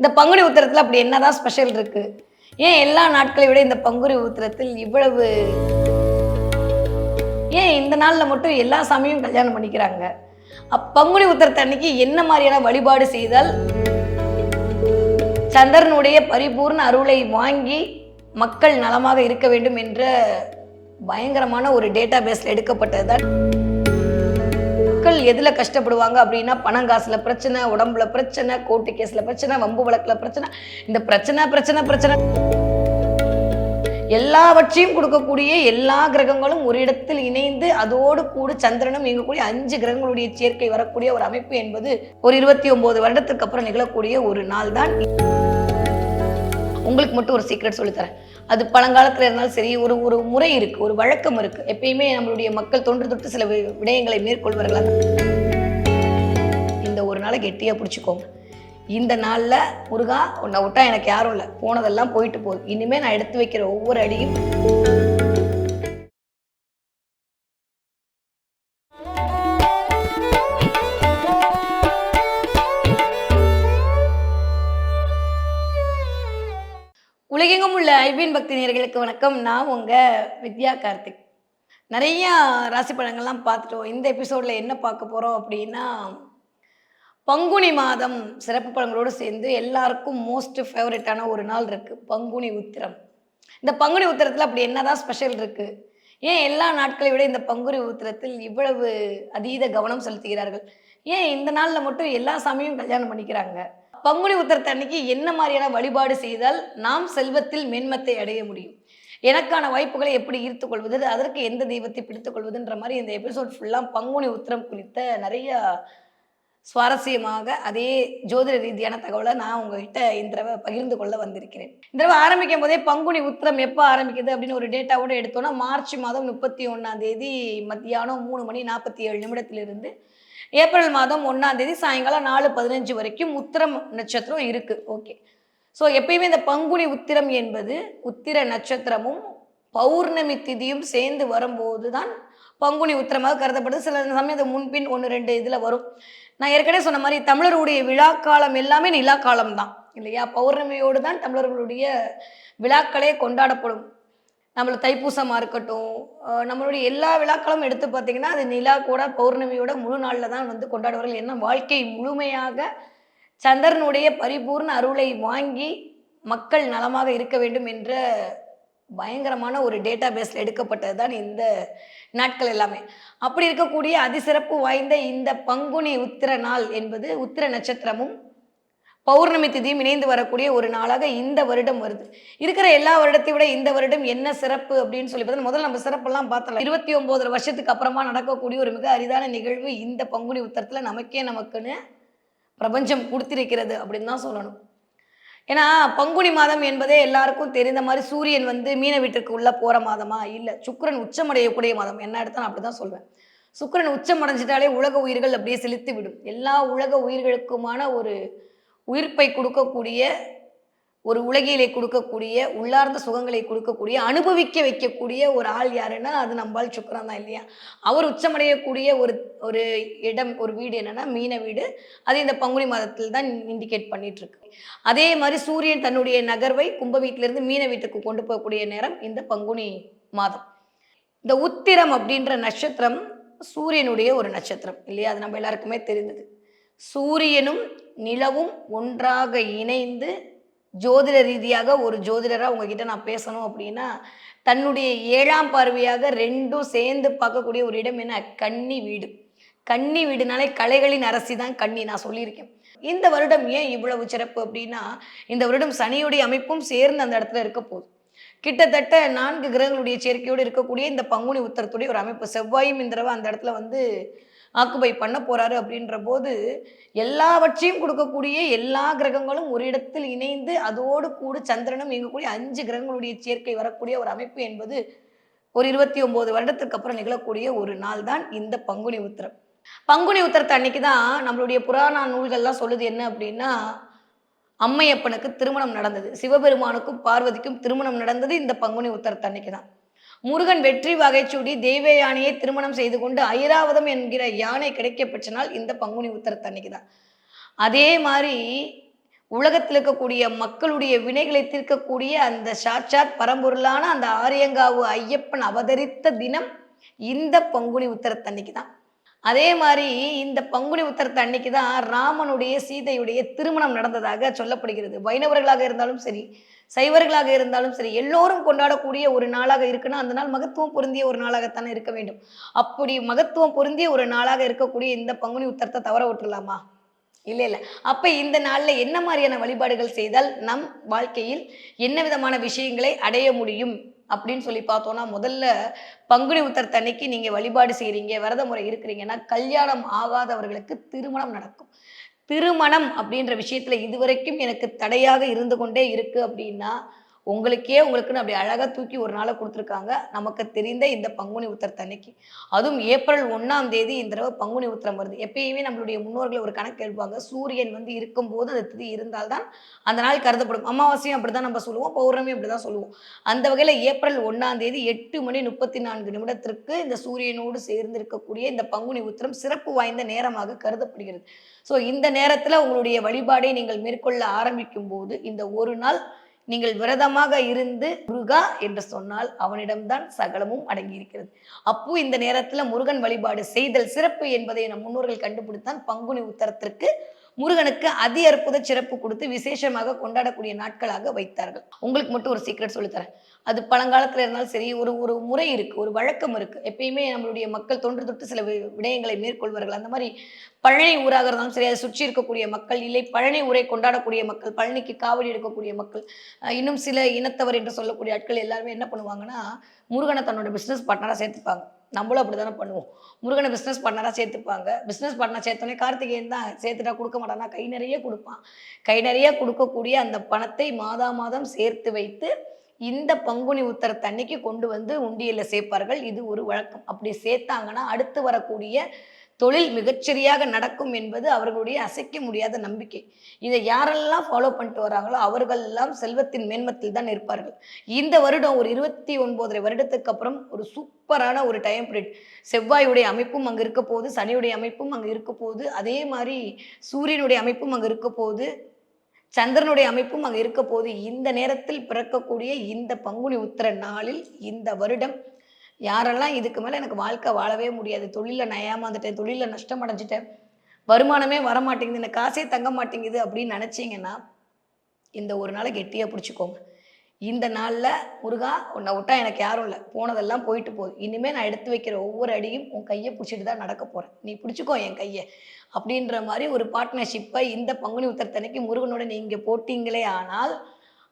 இந்த பங்குனி உத்திரத்துல அப்படி என்னதான் ஸ்பெஷல் இருக்கு? ஏன் எல்லா நாட்களை விட இந்த பங்குனி உத்திரத்தில் இவ்வளவு ஏன் இந்த நாள்ல மட்டும் எல்லா சாமியும் கல்யாணம் பண்ணிக்கிறாங்க? பங்குனி உத்திரத்து அன்னைக்கு என்ன மாதிரியான வழிபாடு செய்தால் சந்திரனுடைய பரிபூர்ண அருளை வாங்கி மக்கள் நலமாக இருக்க வேண்டும் என்ற பயங்கரமான ஒரு டேட்டா பேஸ்ல எடுக்கப்பட்டதுதான். மக்கள் எதுல கஷ்டப்படுவாங்க அப்படின்னா பணம் காசுல பிரச்சனை, உடம்புல பிரச்சனை, கோர்ட்டு கேஸ்ல பிரச்சனை, வம்பு வழக்குல பிரச்சனை, இந்த பிரச்சனை பிரச்சனை பிரச்சனை எல்லாவற்றையும் கொடுக்கக்கூடிய எல்லா கிரகங்களும் ஒரு இடத்தில் இணைந்து அதோடு கூட சந்திரனும் இயங்கக்கூடிய 5 கிரகங்களுடைய சேர்க்கை வரக்கூடிய ஒரு அமைப்பு என்பது ஒரு 29 வருடத்துக்கு அப்புறம் நிகழக்கூடிய ஒரு நாள் தான். உங்களுக்கு மட்டும் ஒரு சீக்ரெட் சொல்லித்தரேன். அது பழங்காலத்துல இருந்தாலும் சரி, ஒரு ஒரு முறை இருக்கு, ஒரு வழக்கம் இருக்கு. எப்பயுமே நம்மளுடைய மக்கள் தொன்று தொட்டு சில விடயங்களை மேற்கொள்வார்கள். இந்த ஒரு நாளை கெட்டியா பிடிச்சிக்கோங்க. இந்த நாள்ல முருகா உன்னை விட்டா எனக்கு யாரும் இல்லை, போனதெல்லாம் போயிட்டு போகுது, இனிமே நான் எடுத்து வைக்கிற ஒவ்வொரு அடியும் உலகெங்கும் உள்ள ஐபிஎன் பக்தி நேயர்களுக்கு வணக்கம். நான் உங்க வித்யா கார்த்திக். நிறைய ராசி பலன்கள்லாம் பார்த்துட்டோம். இந்த எபிசோட்ல என்ன பார்க்க போறோம் அப்படின்னா, பங்குனி மாதம் சிறப்பு பலன்களோடு சேர்ந்து எல்லாருக்கும் மோஸ்ட் ஃபேவரட்டான ஒரு நாள் இருக்கு, பங்குனி உத்திரம். இந்த பங்குனி உத்திரத்துல அப்படி என்னதான் ஸ்பெஷல் இருக்கு? ஏன் எல்லா நாட்களை விட இந்த பங்குனி உத்திரத்தில் இவ்வளவு அதீத கவனம் செலுத்துகிறார்கள்? ஏன் இந்த நாள்ல மட்டும் எல்லா சாமியும் கல்யாணம் பண்ணிக்கிறாங்க? பங்குனி உத்திரத்து அன்னைக்கு என்ன மாதிரியான வழிபாடு செய்தால் நாம் செல்வத்தில் மேன்மத்தை அடைய முடியும்? எனக்கான வாய்ப்புகளை எப்படி ஈர்த்து கொள்வது, அதற்கு எந்த தெய்வத்தை பிடித்துக் கொள்வதுன்ற மாதிரி இந்த எபிசோட் ஃபுல்லாக பங்குனி உத்திரம் குறித்த நிறைய சுவாரஸ்யமாக அதே ஜோதிட ரீதியான தகவலை நான் உங்ககிட்ட இந்த தடவை பகிர்ந்து கொள்ள வந்திருக்கிறேன். இந்த தடவை ஆரம்பிக்கும் போதே பங்குனி உத்திரம் எப்போ ஆரம்பிக்குது அப்படின்னு ஒரு டேட்டாவோட எடுத்தோம்னா, மார்ச் மாதம் 31 மத்தியானம் 3:47 ஏப்ரல் மாதம் 1 சாயங்காலம் 4:15 வரைக்கும் உத்திரம் நட்சத்திரம் இருக்கு. ஓகே. ஸோ எப்பயுமே இந்த பங்குனி உத்திரம் என்பது உத்திர நட்சத்திரமும் பௌர்ணமி திதியும் சேர்ந்து வரும்போது தான் பங்குனி உத்திரமாக கருதப்படுது. சில சமயம் அது முன்பின் 1-2 இதில் வரும். நான் ஏற்கனவே சொன்ன மாதிரி தமிழருடைய விழாக்காலம் எல்லாமே நிலாக்காலம் தான் இல்லையா? பௌர்ணமியோடு தான் தமிழர்களுடைய விழாக்களே கொண்டாடப்படும். நம்மளுக்கு தைப்பூசமாக இருக்கட்டும், நம்மளுடைய எல்லா விழாக்களும் எடுத்து பார்த்தீங்கன்னா அது நிலா கூட பௌர்ணமியோட முழு நாளில் தான் வந்து கொண்டாடுவார்கள். ஏன்னா வாழ்க்கை முழுமையாக சந்திரனுடைய பரிபூர்ண அருளை வாங்கி மக்கள் நலமாக இருக்க வேண்டும் என்ற பயங்கரமான ஒரு டேட்டா பேஸ்ல எடுக்கப்பட்டது தான் இந்த நாட்கள் எல்லாமே. அப்படி இருக்கக்கூடிய அதிசிறப்பு வாய்ந்த இந்த பங்குனி உத்திர நாள் என்பது உத்திர நட்சத்திரமும் பௌர்ணமி திதியும் இணைந்து வரக்கூடிய ஒரு நாளாக இந்த வருடம் வருது. இருக்கிற எல்லா வருடத்தை விட இந்த வருடம் என்ன சிறப்பு அப்படின்னு சொல்லி பார்த்தா, முதல்ல நம்ம சிறப்பெல்லாம் பார்த்தலாம். 29 வருஷத்துக்கு அப்புறமா நடக்கக்கூடிய ஒரு மிக அரிதான நிகழ்வு இந்த பங்குனி உத்திரத்துல நமக்குன்னு பிரபஞ்சம் கொடுத்திருக்கிறது அப்படின்னு தான் சொல்லணும். ஏன்னா பங்குனி மாதம் என்பதே எல்லாருக்கும் தெரிந்த மாதிரி சூரியன் வந்து மீன வீட்டுக்கு உள்ள போற மாதமா இல்லை, சுக்கிரன் உச்சமடையக்கூடிய மாதம். என்ன எடுத்தா நான் அப்படிதான் சொல்வேன். சுக்கிரன் உச்சமடைஞ்சிட்டாலே உலக உயிர்கள் அப்படியே செலுத்தி விடும். எல்லா உலக உயிர்களுக்குமான ஒரு உயிர்ப்பை கொடுக்கக்கூடிய, ஒரு உலகிலே கொடுக்கக்கூடிய, உள்ளார்ந்த சுகங்களை கொடுக்கக்கூடிய, அனுபவிக்க வைக்கக்கூடிய ஒரு ஆள் யாருன்னா அது நம்பால் சுக்கிரன் தான் இல்லையா? அவர் உச்சமடையக்கூடிய ஒரு ஒரு இடம், ஒரு வீடு என்னன்னா மீன வீடு. அது இந்த பங்குனி மாதத்தில் தான் இண்டிகேட் பண்ணிட்டு இருக்கு. அதே மாதிரி சூரியன் தன்னுடைய நகர்வை கும்ப வீட்டிலிருந்து மீன வீட்டுக்கு கொண்டு போகக்கூடிய நேரம் இந்த பங்குனி மாதம். இந்த உத்திரம் அப்படின்ற நட்சத்திரம் சூரியனுடைய ஒரு நட்சத்திரம் இல்லையா? அது நம்ம எல்லாருக்குமே தெரிந்தது. சூரியனும் நிலவும் ஒன்றாக இணைந்து ஜோதிட ரீதியாக ஒரு ஜோதிடராக உங்ககிட்ட நான் பேசணும் அப்படின்னா, தன்னுடைய 7ஆம் பார்வையாக ரெண்டும் சேர்ந்து பார்க்கக்கூடிய ஒரு இடம் என்ன? கன்னி வீடு. கன்னி வீடுனாலே கலைகளின் அரசி தான் கன்னி, நான் சொல்லியிருக்கேன். இந்த வருடம் ஏன் இவ்வளவு சிறப்பு அப்படின்னா, இந்த வருடம் சனியுடைய அமைப்பும் சேர்ந்து அந்த இடத்துல இருக்க போகுது. கிட்டத்தட்ட 4 கிரகங்களுடைய சேர்க்கையோடு இருக்கக்கூடிய இந்த பங்குனி உத்திரத்துடைய ஒரு அமைப்பு. செவ்வாயும் இந்த தடவை அந்த இடத்துல வந்து ஆக்குபை பண்ண போறாரு. அப்படின்ற போது எல்லாவற்றையும் கொடுக்கக்கூடிய எல்லா கிரகங்களும் ஒரு இடத்தில் இணைந்து அதோடு கூட சந்திரனும் இயங்கக்கூடிய 5 கிரகங்களுடைய சேர்க்கை வரக்கூடிய ஒரு அமைப்பு என்பது ஒரு 29 வருடத்துக்கு அப்புறம் நிகழக்கூடிய ஒரு நாள் தான் இந்த பங்குனி உத்திரம். பங்குனி உத்திரத்து அன்னைக்கு தான் நம்மளுடைய புராண நூல்கள்லாம் சொல்லுது என்ன அப்படின்னா, அம்மையப்பனுக்கு திருமணம் நடந்தது. சிவபெருமானுக்கும் பார்வதிக்கும் திருமணம் நடந்தது இந்த பங்குனி உத்திரத்து அன்னைக்கு தான். முருகன் வெற்றி வகைச்சூடி தெய்வ யானையை திருமணம் செய்து கொண்டு ஐராவதம் என்கிற யானை கிடைக்க பெற்ற நாள் இந்த பங்குனி உத்திரத்து அன்னைக்கு தான். அதே மாதிரி உலகத்தில் இருக்கக்கூடிய மக்களுடைய வினைகளை தீர்க்கக்கூடிய அந்த சாட்சாத் பரம்பொருளான அந்த ஆரியங்காவு ஐயப்பன் அவதரித்த தினம் இந்த பங்குனி உத்தரத்தன்னைக்கு தான். அதே மாதிரி இந்த பங்குனி உத்தரத்து அன்னைக்கு தான் ராமனுடைய சீதையுடைய திருமணம் நடந்ததாக சொல்லப்படுகிறது. வைணவர்களாக இருந்தாலும் சரி, சைவர்களாக இருந்தாலும் சரி, எல்லோரும் கொண்டாடக்கூடிய ஒரு நாளாக இருக்குன்னா அந்த நாள் மகத்துவம் பொருந்திய ஒரு நாளாகத்தானே இருக்க வேண்டும். அப்படி மகத்துவம் பொருந்திய ஒரு நாளாக இருக்கக்கூடிய இந்த பங்குனி உத்தரத்தை தவற விட்டுறலாமா? இல்ல இல்ல. அப்ப இந்த நாள்ல என்ன மாதிரியான வழிபாடுகள் செய்தால் நம் வாழ்க்கையில் என்ன விதமான விஷயங்களை அடைய முடியும் அப்படின்னு சொல்லி பார்த்தோம்னா, முதல்ல பங்குனி உத்தரத்து அன்னைக்கு நீங்க வழிபாடு செய்றீங்க, விரத முறை இருக்கிறீங்கன்னா, கல்யாணம் ஆகாதவர்களுக்கு திருமணம் நடக்கும். திருமணம் அப்படின்ற விஷயத்துல இதுவரைக்கும் எனக்கு தடையாக இருந்து கொண்டே இருக்கு அப்படின்னா, உங்களுக்குன்னு அப்படி அழகா தூக்கி ஒரு நாள குடுத்துருக்காங்க. நமக்கு தெரிந்த இந்த பங்குனி உத்திரத்து அன்னைக்கு. அதுவும் ஏப்ரல் 1ஆம் தேதி இந்த தடவ பங்குனி உத்திரம் வருது. எப்பயுமே நம்மளுடைய முன்னோர்கள் ஒரு கணக்கு எழுப்புவாங்க. சூரியன் வந்து இருக்கும்போது அந்த திதி இருந்தால் தான் அந்த நாள் கருதப்படும். அமாவாசையும் அப்படிதான் நம்ம சொல்லுவோம். பௌர்ணமியும் அப்படிதான் சொல்லுவோம். அந்த வகையில ஏப்ரல் 1ஆம் தேதி 8:34 இந்த சூரியனோடு சேர்ந்து இருக்கக்கூடிய இந்த பங்குனி உத்திரம் சிறப்பு வாய்ந்த நேரமாக கருதப்படுகிறது. ஸோ இந்த நேரத்துல உங்களுடைய வழிபாடை நீங்கள் மேற்கொள்ள ஆரம்பிக்கும்போது, இந்த ஒரு நாள் நீங்கள் விரதமாக இருந்து முருகா என்று சொன்னால் அவனிடம்தான் சகலமும் அடங்கியிருக்கிறது. அப்போ இந்த நேரத்துல முருகன் வழிபாடு செய்தல் சிறப்பு என்பதை நம் முன்னோர்கள் கண்டுபிடித்தான் பங்குனி உத்தரத்திற்கு முருகனுக்கு அதி அற்புத சிறப்பு கொடுத்து விசேஷமாக கொண்டாடக்கூடிய நாட்களாக வைத்தார்கள். உங்களுக்கு மட்டும் ஒரு சீக்ரெட் சொல்லித்தரேன். அது பழங்காலத்துல இருந்தாலும் சரி, ஒரு ஒரு முறை இருக்கு, ஒரு வழக்கம் இருக்கு. எப்பயுமே நம்மளுடைய மக்கள் தொன்று தொட்டு சில விடயங்களை மேற்கொள்வார்கள். அந்த மாதிரி பழனி ஊராக இருந்தாலும் சரி, அதை சுற்றி இருக்கக்கூடிய மக்கள், இல்லை பழனி ஊரை கொண்டாடக்கூடிய மக்கள், பழனிக்கு காவடி எடுக்கக்கூடிய மக்கள், இன்னும் சில இனத்தவர் என்று சொல்லக்கூடிய ஆட்கள் எல்லாருமே என்ன பண்ணுவாங்கன்னா, முருகனை தன்னோட பிசினஸ் பார்ட்னரா சேர்த்துப்பாங்க. நம்மளும் அப்படித்தானே பண்ணுவோம். முருகனை பிசினஸ் பார்ட்னரா சேர்த்துப்பாங்க. பிசினஸ் பார்ட்னர் சேர்த்தோடனே கார்த்திகேயன் தான் சேர்த்துட்டா கொடுக்க மாட்டானா, கை நிறைய கொடுப்பான். கை நிறைய கொடுக்கக்கூடிய அந்த பணத்தை மாதா மாதம் சேர்த்து வைத்து இந்த பங்குனி உத்தரத்து அன்னைக்கு கொண்டு வந்து உண்டியல்ல சேர்ப்பார்கள். இது ஒரு வழக்கம். அப்படி சேர்த்தாங்கன்னா அடுத்து வரக்கூடிய தொழில் மிகச்சரியாக நடக்கும் என்பது அவர்களுடைய அசைக்க முடியாத நம்பிக்கை. இதை யாரெல்லாம் ஃபாலோ பண்ணிட்டு வராங்களோ அவர்கள் எல்லாம் செல்வத்தின் மேன்மத்தில் தான் இருப்பார்கள். இந்த வருடம் ஒரு 29 வருடத்துக்கு அப்புறம் ஒரு சூப்பரான ஒரு டைம் பீரியட். செவ்வாயுடைய அமைப்பும் அங்கே இருக்க போகுது, சனியுடைய அமைப்பும் அங்கே இருக்க போகுது, அதே மாதிரி சூரியனுடைய அமைப்பும் அங்கே இருக்க போகுது, சந்திரனுடைய அமைப்பும் அங்கே இருக்க போது. இந்த நேரத்தில் பிறக்கக்கூடிய இந்த பங்குனி உத்திர நாளில் இந்த வருடம் யாரெல்லாம் இதுக்கு மேலே எனக்கு வாழ்க்கை வாழவே முடியாது, தொழிலில் நான் ஏமாந்துட்டேன், தொழிலில் நஷ்டம் அடைஞ்சிட்டேன், வருமானமே வரமாட்டேங்குது, எனக்கு காசே தங்க மாட்டேங்குது அப்படின்னு நினச்சிங்கன்னா இந்த ஒரு நாளை கெட்டியாக பிடிச்சிக்கோங்க. இந்த நாளில் முருகா உன்னை விட்டா எனக்கு யாரும் இல்லை, போனதெல்லாம் போயிட்டு போகுது, இனிமேல் நான் எடுத்து வைக்கிற ஒவ்வொரு அடியும் உன் கையை பிடிச்சிட்டு தான் நடக்க போகிறேன், நீ பிடிச்சிக்கோ என் கையை அப்படின்ற மாதிரி ஒரு பார்ட்னர்ஷிப்பை இந்த பங்குனி உத்திரத்தன்னைக்கு முருகனோட நீங்கள் போட்டிங்களே ஆனால்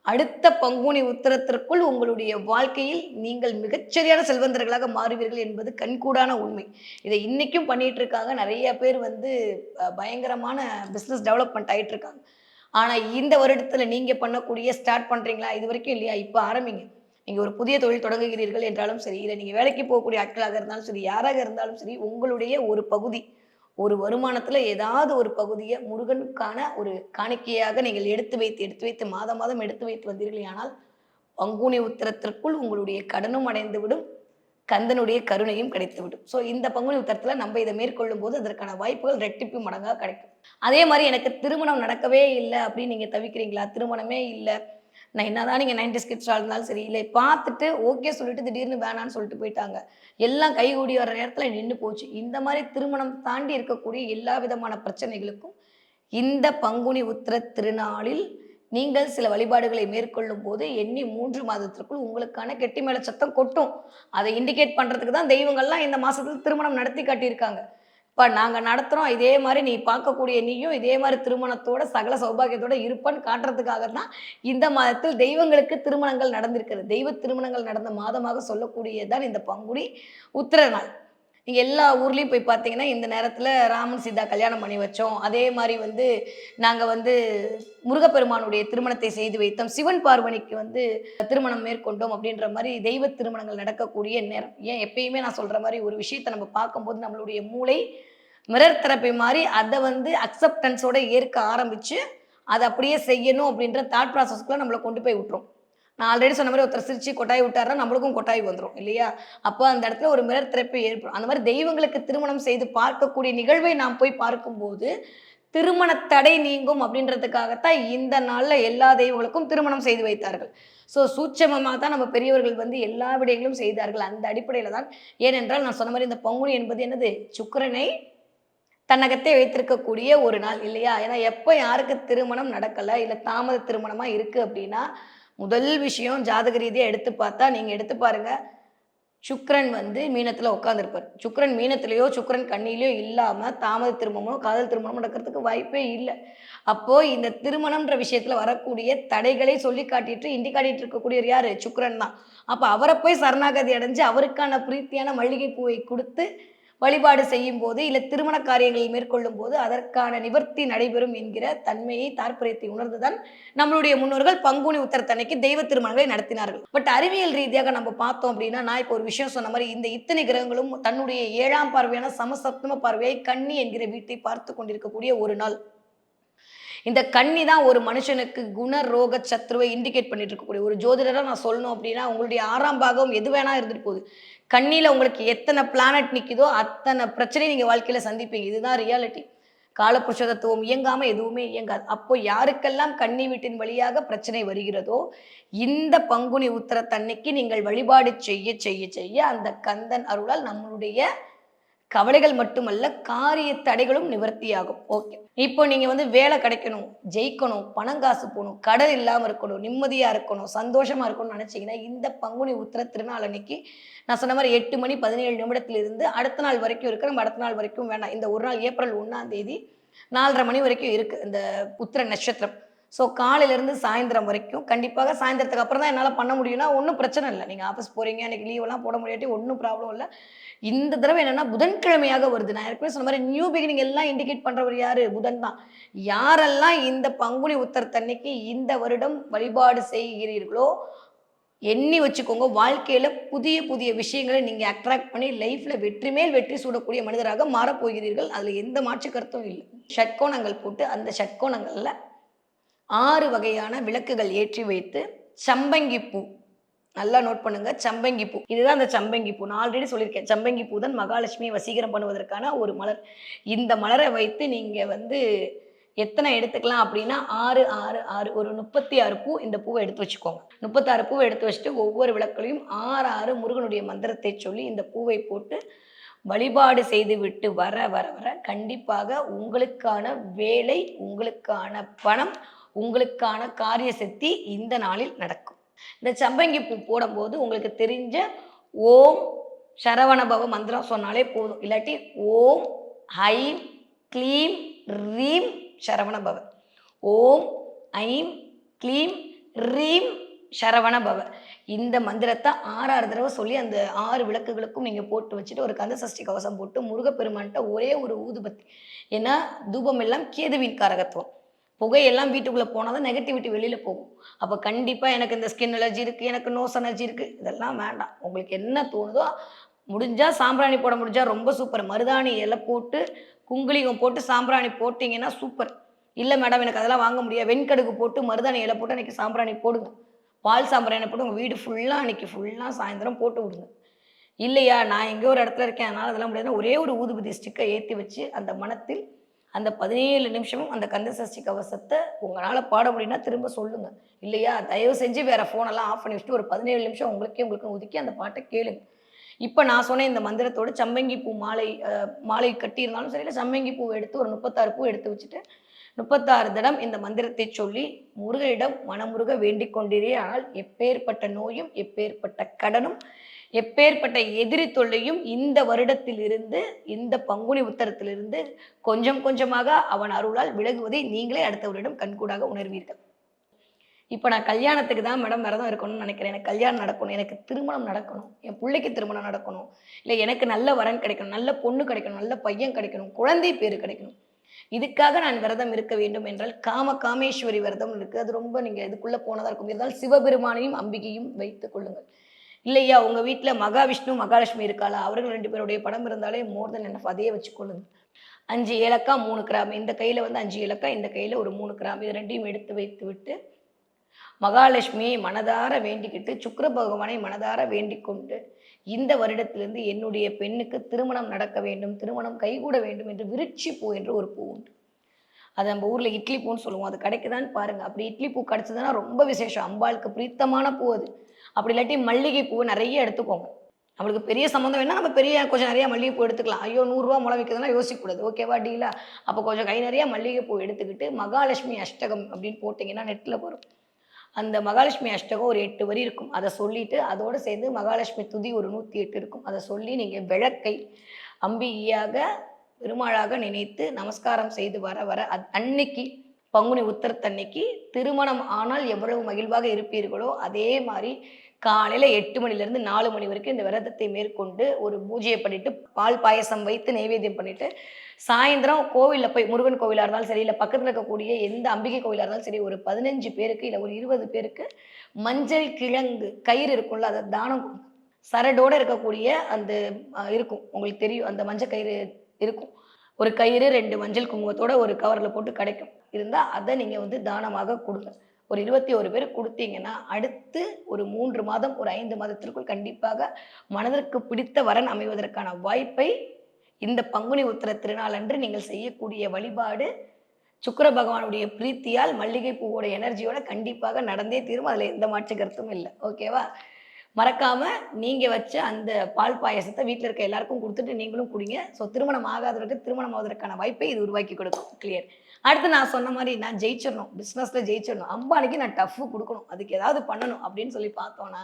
அடுத்த பங்குனி உத்திரத்திற்குள் உங்களுடைய வாழ்க்கையில் நீங்கள் மிகச்சரியான செல்வந்தர்களாக மாறுவீர்கள் என்பது கண்கூடான உண்மை. இதை இன்னைக்கும் பண்ணிட்டு இருக்காங்க. நிறைய பேர் வந்து பயங்கரமான பிஸ்னஸ் டெவலப்மெண்ட் ஆகிட்டு இருக்காங்க. ஆனால் இந்த வருடத்துல நீங்க பண்ணக்கூடிய ஸ்டார்ட் பண்றீங்களா? இது வரைக்கும் இல்லையா? இப்போ ஆரம்பிங்க. நீங்க ஒரு புதிய தொழில் தொடங்குகிறீர்கள் என்றாலும் சரி, இல்லை நீங்க வேலைக்கு போகக்கூடிய ஆட்களாக இருந்தாலும் சரி, யாராக இருந்தாலும் சரி, உங்களுடைய ஒரு பகுதி, ஒரு வருமானத்துல ஏதாவது ஒரு பகுதியை முருகனுக்கான ஒரு காணிக்கையாக நீங்கள் எடுத்து வைத்து மாதம் மாதம் எடுத்து வைத்து வந்தீர்கள். ஆனால் பங்குனி உத்திரத்திற்குள் உங்களுடைய கடனும் அடைந்துவிடும், கந்தனுடைய கருணையும் கிடைத்துவிடும். ஸோ இந்த பங்குனி உத்திரத்துல நம்ம இதை மேற்கொள்ளும் போது அதற்கான வாய்ப்புகள் ரெட்டிப்பு மடங்காக கிடைக்கும். அதே மாதிரி எனக்கு திருமணம் நடக்கவே இல்லை அப்படின்னு நீங்க தவிக்கிறீங்களா? திருமணமே இல்லை, நான் என்னதான் நீங்கள் 90s கிட்ஸாக இருந்தாலும் சரி, இல்லை பார்த்துட்டு ஓகே சொல்லிட்டு திடீர்னு வேணான்னு சொல்லிட்டு போயிட்டாங்க, எல்லாம் கைகூடி வர நேரத்தில் நின்று போச்சு. இந்த மாதிரி திருமணம் தாண்டி இருக்கக்கூடிய எல்லா விதமான பிரச்சனைகளுக்கும் இந்த பங்குனி உத்திர திருநாளில் நீங்கள் சில வழிபாடுகளை மேற்கொள்ளும் போது எண்ணி 3 மாதத்திற்குள் உங்களுக்கான கெட்டி மேல சத்தம் கொட்டும். அதை இண்டிகேட் பண்ணுறதுக்கு தான் தெய்வங்கள்லாம் இந்த மாதத்தில் திருமணம் நடத்தி காட்டியிருக்காங்க. இப்போ நாங்கள் நடத்துகிறோம், இதே மாதிரி நீ பார்க்கக்கூடிய நீயும் இதே மாதிரி திருமணத்தோட சகல சௌபாகியத்தோட இருப்பான்னு காட்டுறதுக்காக தான் இந்த மாதத்தில் தெய்வங்களுக்கு திருமணங்கள் நடந்திருக்கிறது. தெய்வ திருமணங்கள் நடந்த மாதமாக சொல்லக்கூடியதுதான் இந்த பங்குனி உத்திர நாள். நீங்கள் எல்லா ஊர்லேயும் போய் பார்த்தீங்கன்னா இந்த நேரத்தில் ராமன் சீதா கல்யாணம் பண்ணி வச்சோம், அதே மாதிரி வந்து நாங்கள் வந்து முருகப்பெருமானுடைய திருமணத்தை செய்து வைத்தோம், சிவன் பார்வனிக்கு வந்து திருமணம் மேற்கொண்டோம் அப்படின்ற மாதிரி தெய்வ திருமணங்கள் நடக்கக்கூடிய நேரம். ஏன் எப்பயுமே நான் சொல்கிற மாதிரி ஒரு விஷயத்தை நம்ம பார்க்கும்போது நம்மளுடைய மூளை மிரர் தெரப்பி மாதிரி அதை வந்து அக்செப்டன்ஸோட ஏற்க ஆரம்பித்து அதை அப்படியே செய்யணும் அப்படின்ற தாட் ப்ராசஸ்க்குள்ளே நம்மளை கொண்டு போய் விட்டுரும். நான் ஆல்ரெடி சொன்ன மாதிரி ஒருத்தர் சிரிச்சு கொட்டாய் விட்டாருன்னா நம்மளுக்கும் கொட்டாய் வந்துடும் இல்லையா? அப்போ அந்த இடத்துல ஒரு மிரர் தெரப்பி ஏற்படும். அந்த மாதிரி தெய்வங்களுக்கு திருமணம் செய்து பார்க்கக்கூடிய நிகழ்வை நாம் போய் பார்க்கும்போது திருமண தடை நீங்கும் அப்படின்றதுக்காகத்தான் இந்த நாள்ல எல்லா தெய்வங்களுக்கும் திருமணம் செய்து வைத்தார்கள். ஸோ சூட்சமமா தான் நம்ம பெரியவர்கள் வந்து எல்லா விடயங்களும் செய்தார்கள். அந்த அடிப்படையில தான். ஏனென்றால் நான் சொன்ன மாரி இந்த பங்குனி என்பது என்னது? சுக்கிரனை தன்னகத்தே வைத்திருக்கக்கூடிய ஒரு நாள் இல்லையா? ஏன்னா எப்ப யாருக்கு திருமணம் நடக்கல, இல்ல தாமத திருமணமா இருக்கு அப்படின்னா, முதல் விஷயம் ஜாதக ரீதியா எடுத்து பார்த்தா, நீங்க எடுத்து பாருங்க. சுக்கிரன் வந்து மீனத்துல உட்கார்ந்திருப்பார். சுக்கிரன் மீனத்திலயோ, சுக்கிரன் கன்னியிலயோ இல்லாம தாமத திருமணமோ, காதல் திருமணமோ நடக்கிறதுக்கு வாய்ப்பே இல்ல. அப்போ இந்த திருமணம்ன்ற விஷயத்துல வரக்கூடிய தடைகளை சொல்லி காட்டிட்டு, இண்டி காட்டிட்டு இருக்கக்கூடியவர் யாரு? சுக்கிரன் தான். அப்ப அவர போய் சரணாகதி அடைஞ்சு, அவருக்கான பிரீத்தியான மல்லிகை பூவை குடுத்து வழிபாடு செய்யும்போது, இல்ல திருமண காரியங்களை மேற்கொள்ளும்போது, அதற்கான நிவர்த்தி நடைபெறும் என்கிற தன்மையை, தாற்பரியத்தை உணர்ந்துதான் நம்மளுடைய முன்னோர்கள் பங்குனி உத்திரத்தன்னைக்கு தெய்வ திருமணங்களை நடத்தினார்கள். பட் அறிவியல் ரீதியாக நம்ம பார்த்தோம் அப்படின்னா, நான் இப்போ ஒரு விஷயம் சொன்ன மாரி, இந்த இத்தனை கிரகங்களும் தன்னுடைய 7ஆம் பார்வையான சமசப்தம பார்வையை கன்னி என்கிற வீட்டை பார்த்துக் கொண்டிருக்கக்கூடிய ஒரு நாள். இந்த கன்னி தான் ஒரு மனுஷனுக்கு குண, ரோக, சத்ருவை இண்டிகேட் பண்ணிட்டு இருக்கக்கூடிய ஒரு ஜோதிடரா நான் சொல்லணும் அப்படின்னா, உங்களுடைய 6ஆம் பாகம் எது வேணா இருந்துட்டு போகுது. கன்னியில உங்களுக்கு எத்தனை பிளானட் நிக்குதோ, அத்தனை பிரச்சனையை நீங்க வாழ்க்கையில சந்திப்பீங்க. இதுதான் ரியாலிட்டி. காலபுருஷ தத்துவம் இயங்காம எதுவுமே இயங்காது. அப்போ யாருக்கெல்லாம் கன்னி வீட்டின் வழியாக பிரச்சனை வருகிறதோ, இந்த பங்குனி உத்திரத்தன்னைக்கு நீங்கள் வழிபாடு செய்ய செய்ய செய்ய அந்த கந்தன் அருளால் நம்மளுடைய கவலைகள் மட்டுமல்ல, காரிய தடைகளும் நிவர்த்தியாகும். ஓகே. இப்போ நீங்க வந்து வேலை கிடைக்கணும், ஜெயிக்கணும், பணம் காசு போணும், கடன் இல்லாம இருக்கணும், நிம்மதியா இருக்கணும், சந்தோஷமா இருக்கணும்னு நினைச்சீங்கன்னா, இந்த பங்குனி உத்திர திருநாள் அன்னைக்கு நான் சொன்ன மாரி 8 மணி 17 நிமிடத்திலிருந்து அடுத்த நாள் வரைக்கும் இருக்கு. நம்ம அடுத்த நாள் வரைக்கும் வேண்டாம். இந்த ஒரு நாள் ஏப்ரல் 1ஆம் தேதி 4:30 மணி வரைக்கும் இருக்கு இந்த உத்திர நட்சத்திரம். ஸோ காலையிலேருந்து சாயந்தரம் வரைக்கும் கண்டிப்பாக சாயந்தரத்துக்கு அப்புறம் தான் என்னால் பண்ண முடியும்னா ஒன்றும் பிரச்சனை இல்லை. நீங்கள் ஆஃபீஸ் போகிறீங்க, அன்றைக்கி லீவெல்லாம் போட முடியாட்டி ஒன்றும் ப்ராப்ளம் இல்லை. இந்த தடவை என்னென்னா புதன்கிழமையாக வருது. நான் ஏற்கனவே சொன்ன மாதிரி நியூ பிகினிங் எல்லாம் இண்டிகேட் பண்ணுறவர் யார்? புதன் தான். யாரெல்லாம் இந்த பங்குனி உத்திரத்தன்னைக்கு இந்த வருடம் வழிபாடு செய்கிறீர்களோ எண்ணி வச்சுக்கோங்க, வாழ்க்கையில புதிய புதிய விஷயங்களை நீங்க அட்ராக்ட் பண்ணி லைஃப்ல வெற்றி மேல் வெற்றி சூடக்கூடிய மனிதராக மாறப்போகிறீர்கள். அதுல எந்த மாற்று கருத்தும் இல்லை. ஷட்கோணங்கள் போட்டு அந்த ஷட்கோணங்கள்ல 6 வகையான விளக்குகள் ஏற்றி வைத்து சம்பங்கி பூ, நல்லா நோட் பண்ணுங்க, சம்பங்கி பூ. இதுதான் அந்த சம்பங்கி பூ. நான் ஆல்ரெடி சொல்லியிருக்கேன், சம்பங்கி பூ தான் மகாலட்சுமியை வசீகரம் பண்ணுவதற்கான ஒரு மலர். இந்த மலரை வைத்து நீங்க வந்து எத்தனை எடுத்துக்கலாம் அப்படின்னா 6 6 6 ஒரு 36 பூ. இந்த பூவை எடுத்து வச்சுக்கோங்க. 36 பூவை எடுத்து வச்சுட்டு ஒவ்வொரு விளக்குலையும் 6 6 முருகனுடைய மந்திரத்தை சொல்லி இந்த பூவை போட்டு வழிபாடு செய்து விட்டு வர வர வர கண்டிப்பாக உங்களுக்கான வேலை, உங்களுக்கான பணம், உங்களுக்கான காரிய சக்தி இந்த நாளில் நடக்கும். இந்த சம்பங்கி பூ போடும்போது உங்களுக்கு தெரிஞ்ச ஓம் சரவணபவ மந்திரம் சொன்னாலே போதும். இல்லாட்டி ஓம் ஐம் க்ளீம் ரீம் சரவணபவ, ஓம் ஐம் க்ளீம் ரீம் சரவணபவ. இந்த மந்திரத்தை 6 தடவை சொல்லி அந்த 6 விளக்குகளுக்கும் நீங்கள் போட்டு வச்சுட்டு ஒரு கந்த சஷ்டி கவசம் போட்டு முருகப்பெருமான்கிட்ட ஒரே ஒரு ஊதுபத்தி. ஏன்னா தூபம் எல்லாம் கேதுவின் காரகத்துவம். புகையெல்லாம் வீட்டுக்குள்ளே போனால் தான் நெகட்டிவிட்டி வெளியில் போகும். அப்போ கண்டிப்பாக எனக்கு இந்த ஸ்கின் அலர்ஜி இருக்குது, எனக்கு நோஸ் அலர்ஜி இருக்குது, இதெல்லாம் வேண்டாம். உங்களுக்கு என்ன தோணுதோ முடிஞ்சால் சாம்பிராணி போட முடிஞ்சால் ரொம்ப சூப்பர். மருதாணி இலை போட்டு குங்குளிகம் போட்டு சாம்பிராணி போட்டிங்கன்னா சூப்பர். இல்லை மேடம் எனக்கு அதெல்லாம் வாங்க முடியாது, வெண்கடுகு போட்டு மருதாணி இலை போட்டு அன்றைக்கி சாம்பிராணி போடுங்க. பால் சாம்பிராணி போட்டு உங்கள் வீடு ஃபுல்லாக அன்றைக்கி ஃபுல்லாக சாயந்தரம் போட்டு விடுங்க. இல்லையா நான் எங்கேயோ ஒரு இடத்துல இருக்கேன், அதனால் அதெல்லாம் முடியாதுன்னா ஒரே ஒரு ஊதுபதி ஸ்டிக்கை ஏற்றி வச்சு அந்த மனத்தில் அந்த 17 நிமிஷமும் அந்த கந்த சஷ்டி கவசத்தை உங்களால் பாட முடியும்னா திரும்ப சொல்லுங்கள். இல்லையா தயவு செஞ்சு வேறு ஃபோனெல்லாம் ஆஃப் பண்ணி வச்சுட்டு ஒரு 17 நிமிஷம் உங்களுக்கு ஒதுக்கி அந்த பாட்டை கேளுங்க. இப்போ நான் சொன்ன இந்த மந்திரத்தோடு சம்பங்கி பூ மாலை கட்டியிருந்தாலும் சரி, இல்லை சம்பங்கி பூ எடுத்து ஒரு 36 பூ எடுத்து வச்சுட்டு 36 தடம் இந்த மந்திரத்தை சொல்லி முருகனிடம் மனமுருக வேண்டிக் கொண்டிரே. ஆனால் எப்பேற்பட்ட நோயும், எப்பேற்பட்ட கடனும், எப்பேற்பட்ட எதிரி தொல்லையும் இந்த வருடத்திலிருந்து, இந்த பங்குனி உத்தரத்திலிருந்து கொஞ்சம் கொஞ்சமாக அவன் அருளால் விலகுவதை நீங்களே அடுத்தவரிடம் கண்கூடாக உணர்வீர்கள். இப்போ நான் கல்யாணத்துக்கு தான் மேடம் விரதம் இருக்கணும்னு நினைக்கிறேன். எனக்கு கல்யாணம் நடக்கணும், எனக்கு திருமணம் நடக்கணும், என் பிள்ளைக்கு திருமணம் நடக்கணும், இல்லை எனக்கு நல்ல வரன் கிடைக்கணும், நல்ல பொண்ணு கிடைக்கணும், நல்ல பையன் கிடைக்கணும், குழந்தை பேர் கிடைக்கணும், இதுக்காக நான் விரதம் இருக்க வேண்டும் என்றால் காமேஸ்வரி விரதம் இருக்குது. அது ரொம்ப நீங்கள் இதுக்குள்ளே போனதாக இருக்கும். இருந்தால் சிவபெருமானையும் அம்பிகையும் வைத்துக் கொள்ளுங்கள். இல்லையா உங்கள் வீட்டில் மகாவிஷ்ணு மகாலட்சுமி இருக்காளா, அவர்கள் 2 பேருடைய படம் இருந்தாலே மோர் தென் என்ன அதையே வச்சுக்கொள்ளுங்க. 5 ஏலக்காய் 3 கிராம், இந்த கையில் வந்து 5 ஏலக்காய், இந்த கையில் ஒரு 3 கிராம், இது 2ஐயும் எடுத்து வைத்து விட்டு மகாலட்சுமியை மனதார வேண்டிக்கிட்டு சுக்கிர பகவானை மனதார வேண்டிக் கொண்டு இந்த வருடத்திலிருந்து என்னுடைய பெண்ணுக்கு திருமணம் நடக்க வேண்டும், திருமணம் கைகூட வேண்டும் என்று விருட்சி பூ என்று ஒரு பூ உண்டு. அது நம்ம ஊரில் இட்லி பூன்னு சொல்லுவோம். அது கிடைக்குதான்னு பாருங்க. அப்படி இட்லி பூ கிடைச்சதுன்னா ரொம்ப விசேஷம். அம்பாளுக்கு பிரீத்தமான பூ அது. அப்படி இல்லாட்டி மல்லிகை பூ நெறைய எடுத்துக்கோங்க. நம்மளுக்கு பெரிய சம்மந்தம் வேணா நம்ம பெரிய கொஞ்சம் நெறைய மல்லிகை பூ எடுத்துக்கலாம். ஐயோ! ரூ. 100 முழம் விக்குதுன்னா யோசிக்கக்கூடாது. ஓகேவா டீலா? அப்போ கொஞ்சம் கை நெறைய மல்லிகை பூ எடுத்துக்கிட்டு, மகாலட்சுமி அஷ்டகம் அப்படின்னு போட்டீங்கன்னா நெட்ல வரும். அந்த மகாலட்சுமி அஷ்டகம் ஒரு 8 வரி இருக்கும். அத சொல்லிட்டு, அதோட சேர்ந்து மகாலட்சுமி துதி ஒரு 108 இருக்கும். அத சொல்லி நீங்க விளக்கை அம்பிகையாக, பெருமாளாக நினைத்து நமஸ்காரம் செய்து வர வர அன்னைக்கு பங்குனி உத்திரத்தன்னைக்கு திருமணம் ஆனால் எவ்வளவு மகிழ்வாக இருப்பீர்களோ, அதே மாரி காலையில 8 மணிலேருந்து 4 மணி வரைக்கும் இந்த விரதத்தை மேற்கொண்டு, ஒரு பூஜைய பண்ணிட்டு, பால் பாயசம் வைத்து நைவேத்தியம் பண்ணிட்டு, சாயந்திரம் கோவில்ல போய் முருகன் கோவிலா இருந்தாலும் சரி, இல்ல பக்கத்துல இருக்கக்கூடிய எந்த அம்பிகை கோவிலா இருந்தாலும் சரி, ஒரு 15 பேருக்கு, இல்ல ஒரு 20 பேருக்கு மஞ்சள் கிழங்கு கயிறு இருக்கும்ல, அத தானம் குடுங்க. சரடோட இருக்கக்கூடிய அந்த இருக்கும். உங்களுக்கு தெரியும். அந்த மஞ்ச கயிறு இருக்கும். ஒரு கயிறு 2 மஞ்சள் குங்குமத்தோட ஒரு கவர்ல போட்டு கிடைக்கும். இருந்தா அத நீங்க வந்து தானமாக குடுங்க. ஒரு 21 பேருக்கு குடுத்தீங்கன்னா, அடுத்து ஒரு 3 மாதம், ஒரு 5 மாதத்திற்குள் கண்டிப்பாக மனதிற்கு பிடித்த வரன் அமைவதற்கான வாய்ப்பை இந்த பங்குனி உத்திர திருநாளன்று நீங்கள் செய்யக்கூடிய வழிபாடு சுக்கிர பகவானுடைய பிரீத்தியால் மல்லிகை பூவோட எனர்ஜியோட கண்டிப்பாக நடந்தே தீரும். அதுல எந்த மாற்று கருத்தும் இல்ல. ஓகேவா? மறக்காம நீங்க வச்ச அந்த பால் பாயாசத்த வீட்ல இருக்க எல்லாருக்கும் குடுத்துட்டு நீங்களும் குடிங்க. ஸோ திருமணம் ஆகாதவருக்கு திருமணம் ஆவதற்கான வாய்ப்பை இது உருவாக்கி கொடுக்கும். கிளியர். அடுத்து நான் சொன்ன மாரி நான் ஜெயிச்சிடணும். பிசினஸ்ல ஜெயிச்சிடணும். அம்பானிக்கு நான் டஃப் குடுக்கணும். அதுக்கு ஏதாவது பண்ணணும் அப்படின்னு சொல்லி பார்த்தோம்னா,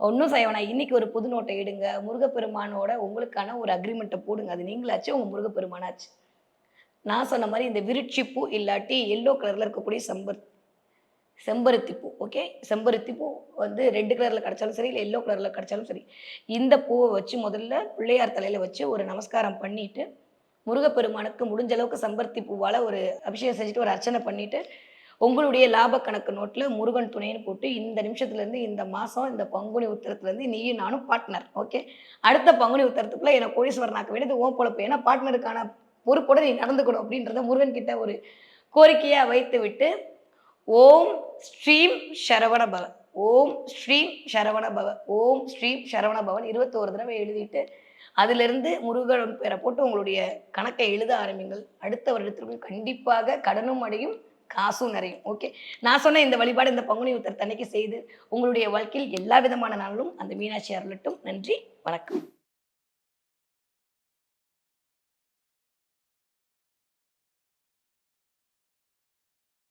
ஒண்ணும் செய்ய வேணாம். இன்னைக்கு ஒரு புது நோட்ட எடுங்க. முருகப்பெருமானோட உங்களுக்கான ஒரு அக்ரீமெண்ட்ட போடுங்க. அது நீங்களாச்சு, உங்க முருகப்பெருமானாச்சு. நான் சொன்ன மாரி இந்த விருட்சி பூ இல்லாட்டி எல்லோ கலர்ல இருக்கக்கூடிய செம்பருத்தி பூ. ஓகே. செம்பருத்தி பூ வந்து ரெட் கலர்ல கிடைச்சாலும் சரி, இல்ல எல்லோ கலர்ல கிடைச்சாலும் சரி. இந்த பூவ வச்சு முதல்ல பிள்ளையார் தலையில வச்சு ஒரு நமஸ்காரம் பண்ணிட்டு, முருகப்பெருமானுக்கு முடிஞ்ச அளவுக்கு செம்பருத்தி பூவால ஒரு அபிஷேகம் செஞ்சுட்டு, ஒரு அர்ச்சனை பண்ணிட்டு, உங்களுடைய லாப கணக்கு நோட்ல முருகன் துணைன்னு போட்டு, இந்த நிமிஷத்துலேருந்து இந்த மாசம், இந்த பங்குனி உத்திரத்துலேருந்து நீயும் நானும் பார்ட்னர். ஓகே. அடுத்த பங்குனி உத்திரத்துக்குள்ள என்ன கோடீஸ்வரன் ஆக்க வேண்டியது உன் பொழப்பு. ஏன்னா பார்ட்னருக்கான பொறுப்போட நீ நடந்துக்கணும் அப்படின்றத முருகன் கிட்ட ஒரு கோரிக்கையா வைத்துவிட்டு, ஓம் ஸ்ரீம் சரவண பவ. ஓம் ஸ்ரீம் சரவண பவ. ஓம் ஸ்ரீம் சரவண பவன் 21 தடவை எழுதிட்டு, அதிலிருந்து முருகன் பேர போட்டு உங்களுடைய கணக்கை எழுத ஆரம்பிங்கள். அடுத்த வருடத்திற்குள் கண்டிப்பாக கடனும் அடையும், காசும் நிறையும். ஓகே. நான் சொன்ன இந்த வழிபாடு இந்த பங்குனி உத்திரத்தன்னைக்கு செய்து, உங்களுடைய வாழ்க்கையில் எல்லா விதமான நாளும் அந்த மீனாட்சி அருளட்டும். நன்றி. வணக்கம்.